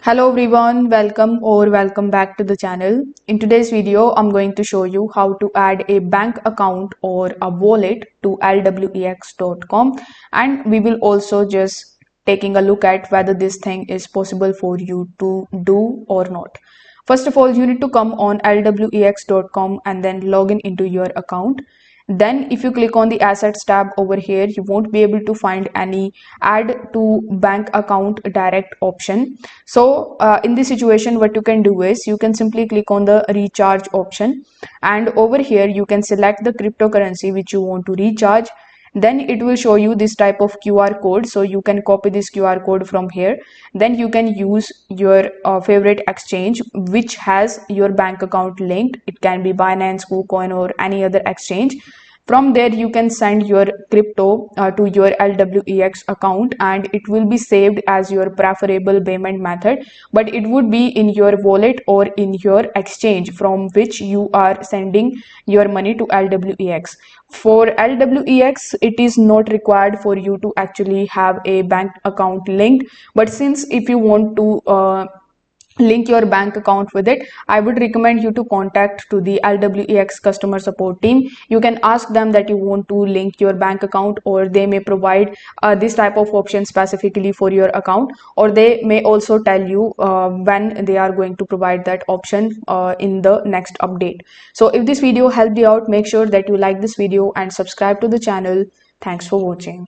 Hello everyone, welcome back to the channel. In today's video, I'm going to show you how to add a bank account or a wallet to lwex.com, and we will also just taking a look at whether this thing is possible for you to do or not. First of all, you need to come on lwex.com and then log in into your account. Then if you click on the assets tab over here, you won't be able to find any add to bank account direct option. So in this situation, what you can do is you can simply click on the recharge option, and over here you can select the cryptocurrency which you want to recharge. Then it will show you this type of QR code, so you can copy this QR code from here. Then you can use your favorite exchange which has your bank account linked. It can be Binance, KuCoin, or any other exchange. From there you can send your crypto to your lwex account, and it will be saved as your preferable payment method, but it would be in your wallet or in your exchange from which you are sending your money to lwex. For lwex, it is not required for you to actually have a bank account linked, but since if you want to link your bank account with it, I would recommend you to contact to the lwex customer support team. You can ask them that you want to link your bank account, or they may provide this type of option specifically for your account, or they may also tell you when they are going to provide that option in the next update. So if this video helped you out, make sure that you like this video and subscribe to the channel. Thanks for watching.